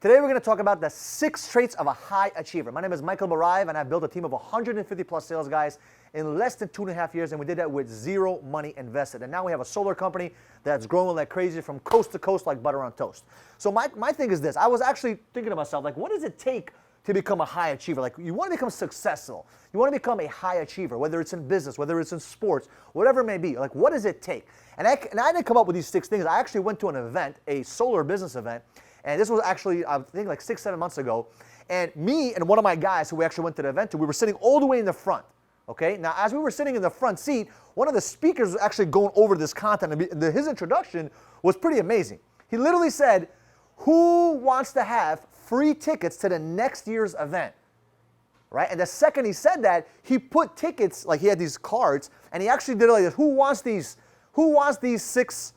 Today we're going to talk about the 6 traits of a high achiever. My name is Michael Barayev, and I've built a team of 150 plus sales guys in less than 2.5 years, and we did that with zero money invested. And now we have a solar company that's growing like crazy from coast to coast like butter on toast. So my thing is this. I was actually thinking to myself, like, what does it take to become a high achiever? Like, you want to become successful. You want to become a high achiever, whether it's in business, whether it's in sports, whatever it may be. Like, what does it take? And I didn't come up with these 6 things. I actually went to an event, a solar business event, and this was actually, I think, like 6-7 months ago. And me and one of my guys who we actually went to the event to, we were sitting all the way in the front. Okay? Now, as we were sitting in the front seat, one of the speakers was actually going over this content. And his introduction was pretty amazing. He literally said, who wants to have free tickets to the next year's event? Right? And the second he said that, he put tickets, like he had these cards, and he actually did it like this. Who wants these 6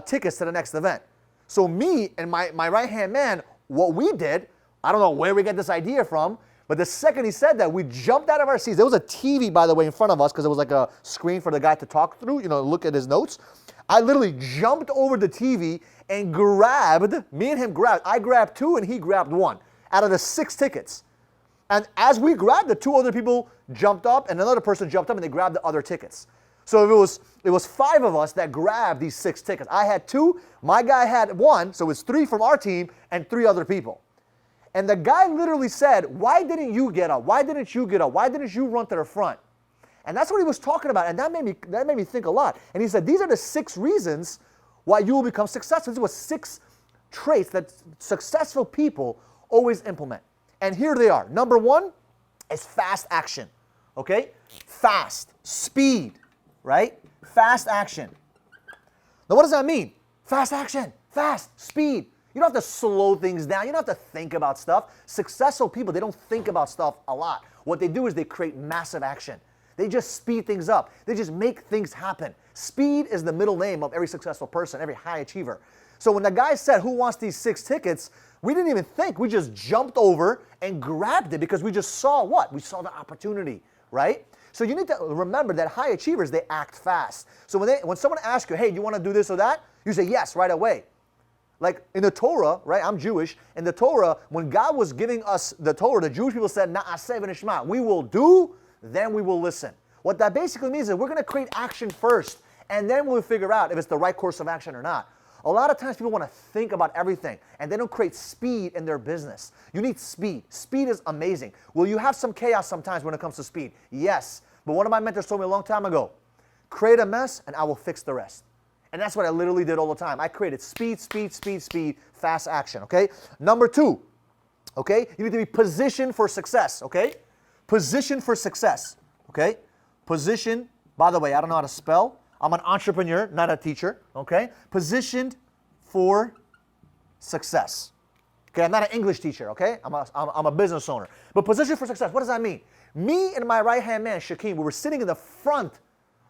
tickets to the next event? So me and my right-hand man, what we did, I don't know where we get this idea from, but the second he said that, we jumped out of our seats. There was a TV, by the way, in front of us because it was like a screen for the guy to talk through, look at his notes. I literally jumped over the TV and I grabbed 2 and he grabbed 1 out of the 6 tickets. And as we grabbed it, 2 other people jumped up and another person jumped up and they grabbed the other tickets. So it was 5 of us that grabbed these 6 tickets. I had 2, my guy had 1, so it was 3 from our team and 3 other people. And the guy literally said, why didn't you get up? Why didn't you get up? Why didn't you run to the front? And that's what he was talking about, and that made me think a lot. And he said, these are the 6 reasons why you will become successful. These were 6 traits that successful people always implement. And here they are. Number 1 is fast action, okay? Fast, speed, right? Fast action. Now, what does that mean? Fast action, fast, speed. You don't have to slow things down. You don't have to think about stuff. Successful people, they don't think about stuff a lot. What they do is they create massive action. They just speed things up. They just make things happen. Speed is the middle name of every successful person, every high achiever. So when the guy said, who wants these 6 tickets, we didn't even think. We just jumped over and grabbed it because we just saw what? We saw the opportunity, right? So you need to remember that high achievers, they act fast. So when someone asks you, hey, do you want to do this or that? You say yes right away. Like in the Torah, right? I'm Jewish. In the Torah, when God was giving us the Torah, the Jewish people said, Na'aseh v'nishma. We will do, then we will listen. What that basically means is we're going to create action first, and then we'll figure out if it's the right course of action or not. A lot of times people want to think about everything, and they don't create speed in their business. You need speed. Speed is amazing. Will you have some chaos sometimes when it comes to speed? Yes. But one of my mentors told me a long time ago, create a mess, and I will fix the rest. And that's what I literally did all the time. I created speed, fast action, okay? Number 2, okay? You need to be positioned for success, okay? Position for success, okay? Position, by the way, I don't know how to spell. I'm an entrepreneur, not a teacher, okay? Positioned for success. Okay, I'm not an English teacher, okay? I'm a business owner. But position for success, what does that mean? Me and my right-hand man, Shaquem, we were sitting in the front,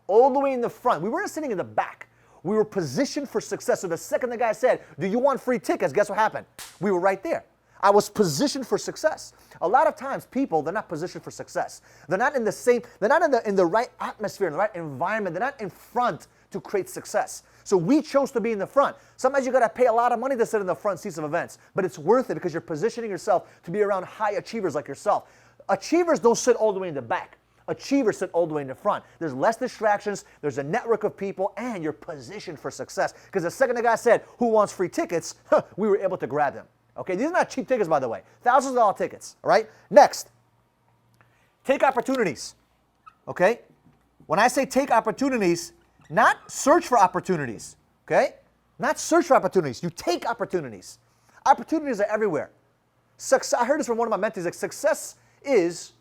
all the way in the front. We weren't sitting in the back. We were positioned for success. So the second the guy said, do you want free tickets? Guess what happened? We were right there. I was positioned for success. A lot of times people, they're not positioned for success. They're not in the right atmosphere, in the right environment. They're not in front to create success. So we chose to be in the front. Sometimes you got to pay a lot of money to sit in the front seats of events, but it's worth it because you're positioning yourself to be around high achievers like yourself. Achievers don't sit all the way in the back. Achievers sit all the way in the front. There's less distractions, there's a network of people, and you're positioned for success. Because the second the guy said, who wants free tickets, we were able to grab them. Okay, these are not cheap tickets, by the way. Thousands of dollar tickets, all right? Next, take opportunities, okay? When I say take opportunities, not search for opportunities, okay? Not search for opportunities. You take opportunities. Opportunities are everywhere. I heard this from one of my mentors, like success is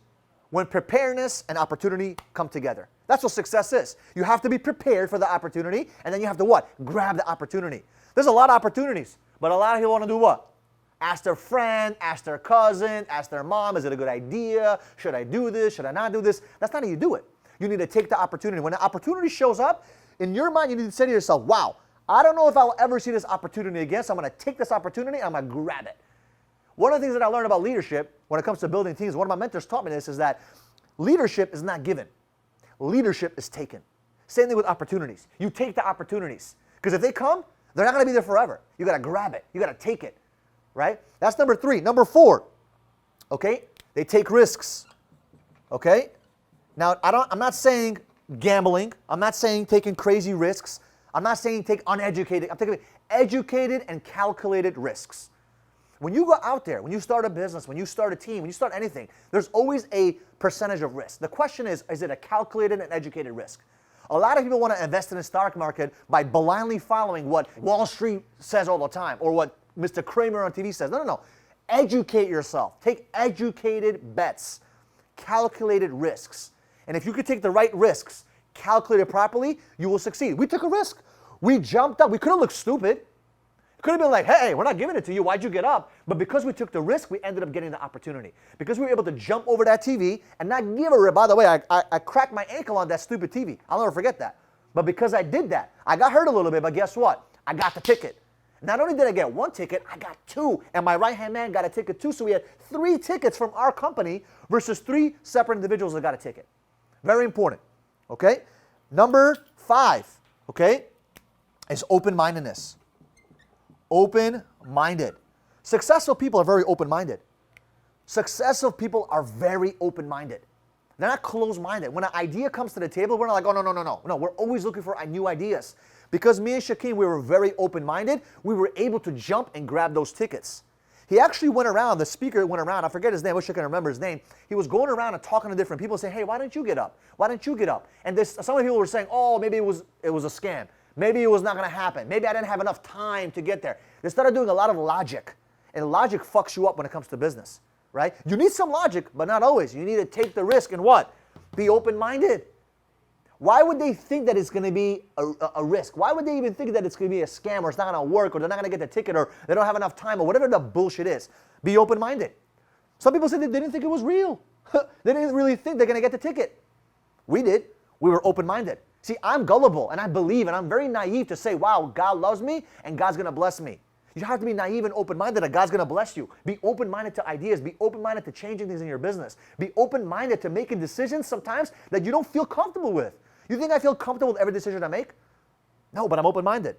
when preparedness and opportunity come together. That's what success is. You have to be prepared for the opportunity, and then you have to what? Grab the opportunity. There's a lot of opportunities, but a lot of people want to do what? Ask their friend, ask their cousin, ask their mom, is it a good idea? Should I do this? Should I not do this? That's not how you do it. You need to take the opportunity. When the opportunity shows up, in your mind, you need to say to yourself, wow, I don't know if I'll ever see this opportunity again, so I'm going to take this opportunity, I'm going to grab it. One of the things that I learned about leadership when it comes to building teams, one of my mentors taught me this, is that leadership is not given. Leadership is taken. Same thing with opportunities. You take the opportunities. Because if they come, they're not going to be there forever. You got to grab it. You got to take it. right? That's number 3. Number 4, okay? They take risks, okay? Now, I'm not saying gambling. I'm not saying taking crazy risks. I'm not saying take uneducated. I'm taking educated and calculated risks. When you go out there, when you start a business, when you start a team, when you start anything, there's always a percentage of risk. The question is it a calculated and educated risk? A lot of people want to invest in the stock market by blindly following what Wall Street says all the time or what Mr. Kramer on TV says. No, no, no. Educate yourself. Take educated bets, calculated risks. And if you could take the right risks, calculate it properly, you will succeed. We took a risk. We jumped up. We could have looked stupid. It could have been like, hey, we're not giving it to you. Why'd you get up? But because we took the risk, we ended up getting the opportunity. Because we were able to jump over that TV and not give a rip. By the way, I cracked my ankle on that stupid TV. I'll never forget that. But because I did that, I got hurt a little bit, but guess what? I got the ticket. Not only did I get 1 ticket, I got 2. And my right-hand man got a ticket too. So we had 3 tickets from our company versus 3 separate individuals that got a ticket. Very important, okay? Number 5, okay, is open-mindedness. Open-minded. Successful people are very open-minded. Successful people are very open-minded. They're not closed-minded. When an idea comes to the table, we're not like, oh, no, no, no, no. No, we're always looking for new ideas. Because me and Shaquem, we were very open-minded, we were able to jump and grab those tickets. He actually went around, the speaker went around, I forget his name, I wish I can remember his name. He was going around and talking to different people saying, hey, why don't you get up? Why don't you get up? And some of the people were saying, oh, maybe it was a scam. Maybe it was not going to happen. Maybe I didn't have enough time to get there. They started doing a lot of logic. And logic fucks you up when it comes to business, right? You need some logic, but not always. You need to take the risk and what? Be open-minded. Why would they think that it's going to be a risk? Why would they even think that it's going to be a scam or it's not going to work or they're not going to get the ticket or they don't have enough time or whatever the bullshit is? Be open-minded. Some people said they didn't think it was real. They didn't really think they're going to get the ticket. We did. We were open-minded. See, I'm gullible and I believe and I'm very naive to say, wow, God loves me and God's going to bless me. You have to be naive and open-minded that God's going to bless you. Be open-minded to ideas. Be open-minded to changing things in your business. Be open-minded to making decisions sometimes that you don't feel comfortable with. You think I feel comfortable with every decision I make? No, but I'm open-minded.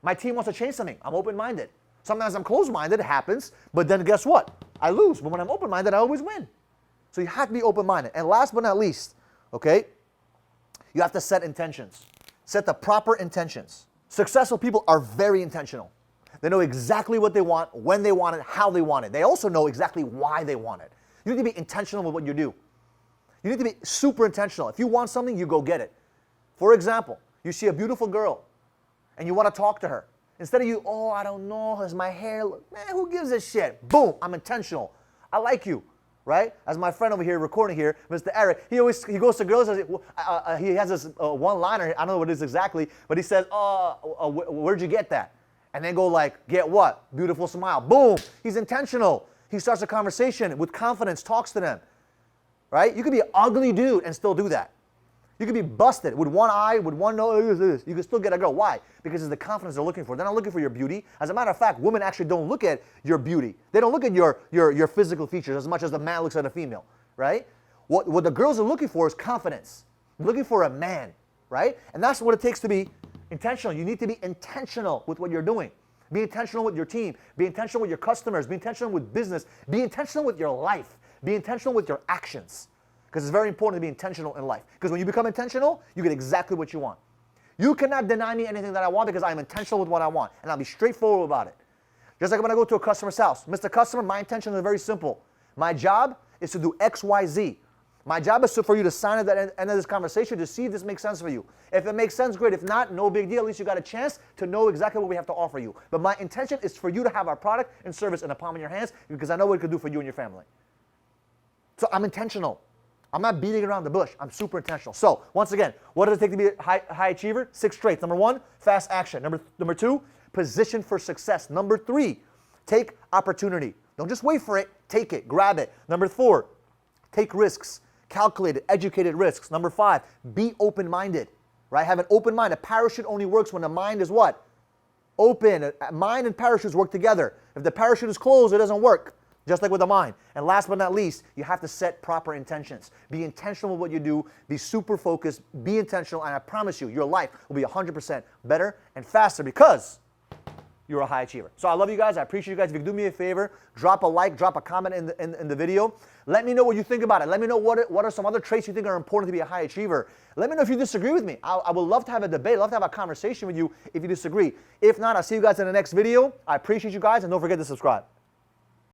My team wants to change something. I'm open-minded. Sometimes I'm closed-minded. It happens. But then guess what? I lose. But when I'm open-minded, I always win. So you have to be open-minded. And last but not least, okay, you have to set intentions. Set the proper intentions. Successful people are very intentional. They know exactly what they want, when they want it, how they want it. They also know exactly why they want it. You need to be intentional with what you do. You need to be super intentional. If you want something, you go get it. For example, you see a beautiful girl and you want to talk to her. Instead of you, oh, I don't know, how's my hair look? Man, who gives a shit? Boom, I'm intentional. I like you, right? As my friend over here recording here, Mr. Eric, he goes to girls, he has this one-liner, I don't know what it is exactly, but he says, where'd you get that? And then go like, get what? Beautiful smile. Boom, he's intentional. He starts a conversation with confidence, talks to them. Right? You could be an ugly dude and still do that. You could be busted with one eye, with one nose. You can still get a girl. Why? Because it's the confidence they're looking for. They're not looking for your beauty. As a matter of fact, women actually don't look at your beauty. They don't look at your physical features as much as the man looks at a female. Right? What the girls are looking for is confidence. They're looking for a man. Right? And that's what it takes to be intentional. You need to be intentional with what you're doing. Be intentional with your team. Be intentional with your customers. Be intentional with business. Be intentional with your life. Be intentional with your actions. Because it's very important to be intentional in life. Because when you become intentional, you get exactly what you want. You cannot deny me anything that I want because I'm intentional with what I want. And I'll be straightforward about it. Just like when I go to a customer's house. Mr. Customer, my intention is very simple. My job is to do X, Y, Z. My job is for you to sign at the end of this conversation to see if this makes sense for you. If it makes sense, great. If not, no big deal. At least you got a chance to know exactly what we have to offer you. But my intention is for you to have our product and service in the palm of your hands because I know what it could do for you and your family. So I'm intentional. I'm not beating around the bush. I'm super intentional. So once again, what does it take to be a high achiever? 6 traits. Number 1, fast action. Number 2, position for success. Number 3, take opportunity. Don't just wait for it. Take it. Grab it. Number 4, take risks. Calculated, educated risks. Number 5, be open-minded. Right? Have an open mind. A parachute only works when the mind is what? Open. Mind and parachutes work together. If the parachute is closed, it doesn't work. Just like with the mind. And last but not least, you have to set proper intentions. Be intentional with what you do. Be super focused. Be intentional. And I promise you, your life will be 100% better and faster because you're a high achiever. So I love you guys. I appreciate you guys. If you can do me a favor, drop a like, drop a comment in the video. Let me know what you think about it. Let me know what are some other traits you think are important to be a high achiever. Let me know if you disagree with me. I would love to have a debate, love to have a conversation with you if you disagree. If not, I'll see you guys in the next video. I appreciate you guys, and don't forget to subscribe.